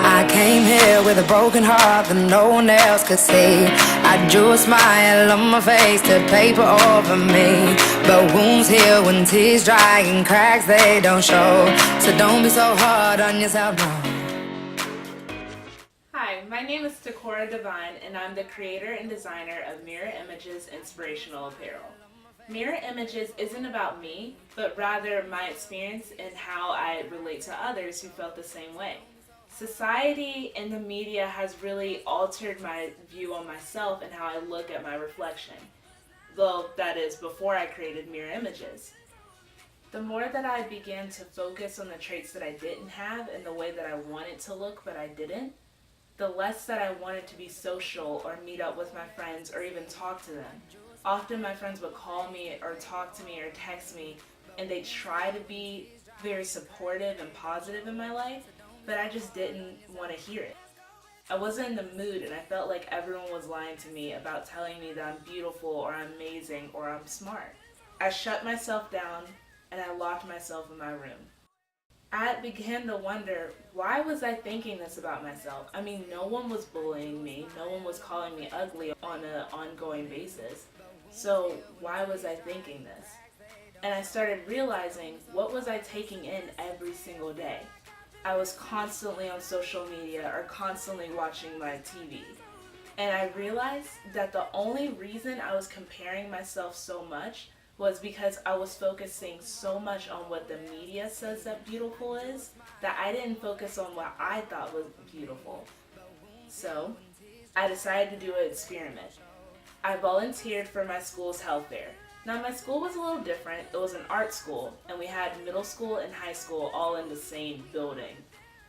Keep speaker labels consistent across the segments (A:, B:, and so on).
A: I came here with a broken heart that no one else could see. I drew a smile on my face to paper over me. But wounds heal when tears dry and cracks they don't show. So don't be so hard on yourself, no.
B: Hi, my name is Takora Devine, and I'm the creator and designer of Images Inspirational Apparel. Mirror Images isn't about me, but rather my experience and how I relate to others who felt the same way. Society and the media has really altered my view on myself and how I look at my reflection. Though that is before I created Mirror Images. The more that I began to focus on the traits that I didn't have and the way that I wanted to look but I didn't, the less that I wanted to be social or meet up with my friends or even talk to them. Often my friends would call me or talk to me or text me, and they try to be very supportive and positive in my life, but I just didn't want to hear it. I wasn't in the mood, and I felt like everyone was lying to me about telling me that I'm beautiful or I'm amazing or I'm smart. I shut myself down and I locked myself in my room. I began to wonder, why was I thinking this about myself? I mean, no one was bullying me, no one was calling me ugly on an ongoing basis. So why was I thinking this? And I started realizing, what was I taking in every single day? I was constantly on social media or constantly watching my TV. And I realized that the only reason I was comparing myself so much was because I was focusing so much on what the media says that beautiful is, that I didn't focus on what I thought was beautiful. So I decided to do an experiment. I volunteered for my school's health fair. Now my school was a little different. It was an art school, and we had middle school and high school all in the same building.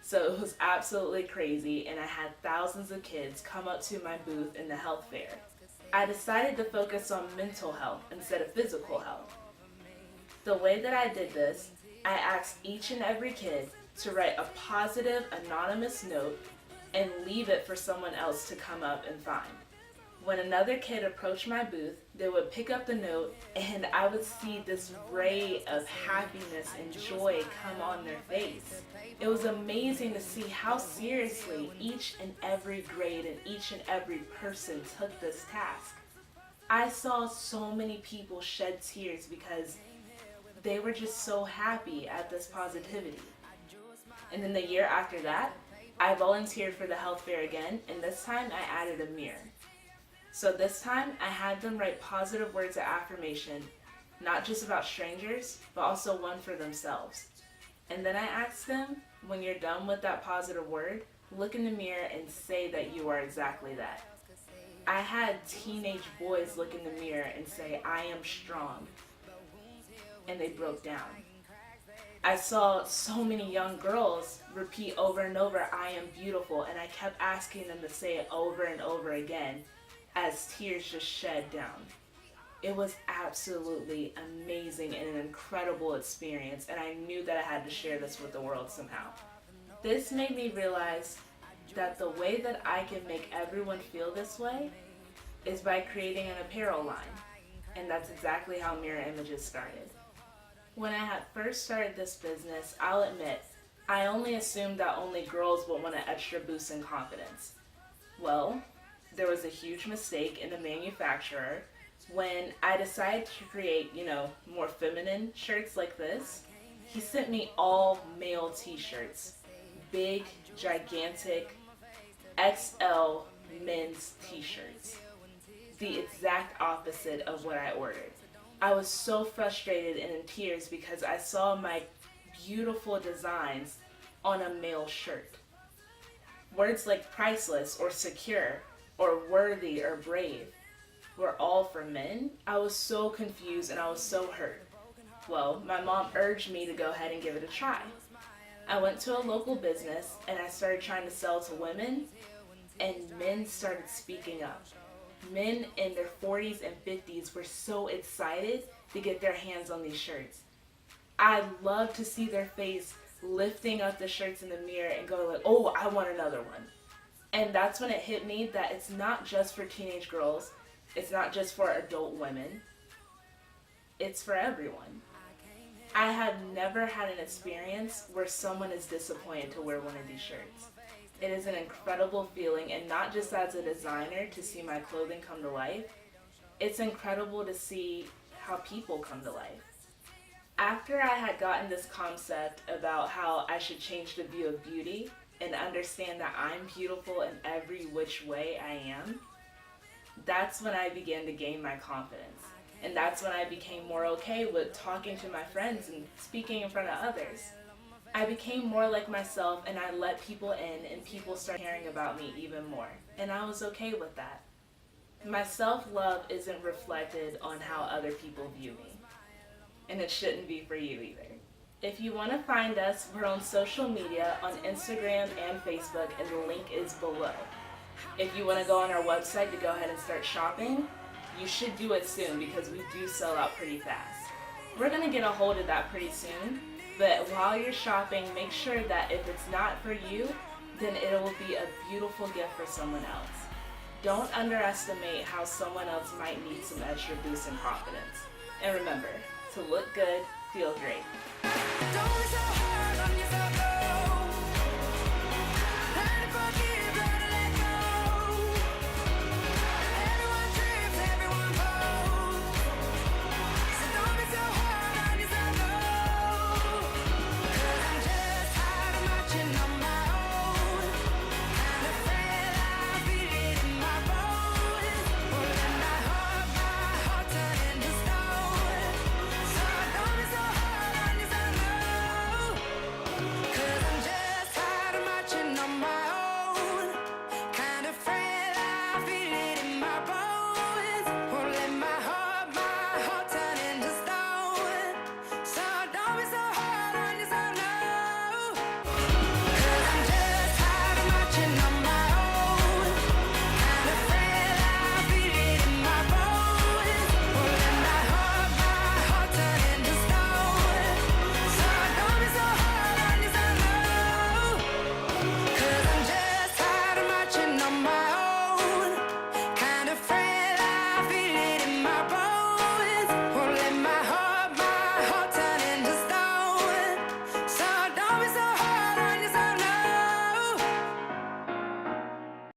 B: So it was absolutely crazy, and I had thousands of kids come up to my booth in the health fair. I decided to focus on mental health instead of physical health. The way that I did this, I asked each and every kid to write a positive anonymous note and leave it for someone else to come up and find. When another kid approached my booth, they would pick up the note, and I would see this ray of happiness and joy come on their face. It was amazing to see how seriously each and every grade and each and every person took this task. I saw so many people shed tears because they were just so happy at this positivity. And then the year after that, I volunteered for the health fair again, and this time I added a mirror. So this time, I had them write positive words of affirmation, not just about strangers, but also one for themselves. And then I asked them, when you're done with that positive word, look in the mirror and say that you are exactly that. I had teenage boys look in the mirror and say, I am strong. And they broke down. I saw so many young girls repeat over and over, I am beautiful, and I kept asking them to say it over and over again, as tears just shed down. It was absolutely amazing and an incredible experience, and I knew that I had to share this with the world somehow. This made me realize that the way that I can make everyone feel this way is by creating an apparel line, and that's exactly how Mirror Images started. When I had first started this business, I'll admit, I only assumed that only girls would want an extra boost in confidence. Well, there was a huge mistake in the manufacturer when I decided to create, more feminine shirts like this. He sent me all male t-shirts, big, gigantic, XL men's t-shirts, the exact opposite of what I ordered. I was so frustrated and in tears because I saw my beautiful designs on a male shirt. Words like priceless or secure or worthy or brave were all for men. I was so confused and I was so hurt. Well, my mom urged me to go ahead and give it a try. I went to a local business and I started trying to sell to women, and men started speaking up. Men in their 40s and 50s were so excited to get their hands on these shirts. I love to see their face lifting up the shirts in the mirror and going like, oh, I want another one. And that's when it hit me that it's not just for teenage girls, it's not just for adult women, it's for everyone. I have never had an experience where someone is disappointed to wear one of these shirts. It is an incredible feeling, and not just as a designer to see my clothing come to life, it's incredible to see how people come to life. After I had gotten this concept about how I should change the view of beauty and understand that I'm beautiful in every which way I am, that's when I began to gain my confidence. And that's when I became more okay with talking to my friends and speaking in front of others. I became more like myself, and I let people in, and people started caring about me even more. And I was okay with that. My self-love isn't reflected on how other people view me. And it shouldn't be for you either. If you want to find us, we're on social media on Instagram and Facebook, and the link is below. If you want to go on our website to go ahead and start shopping, you should do it soon because we do sell out pretty fast. We're going to get a hold of that pretty soon, but while you're shopping, make sure that if it's not for you, then it will be a beautiful gift for someone else. Don't underestimate how someone else might need some extra boost in confidence. And remember, to look good, feel great.
A: Don't be so hard on yourself, no. Learn to forgive, learn to let go. Everyone trips, everyone falls. So don't be so hard on yourself, no. 'Cause I'm just tired of marching on my own. Kinda afraid I'll feel it in my bones. Won't let my heart turn into stone. So don't be so hard on yourself, no. 'Cause I'm just tired of marching on my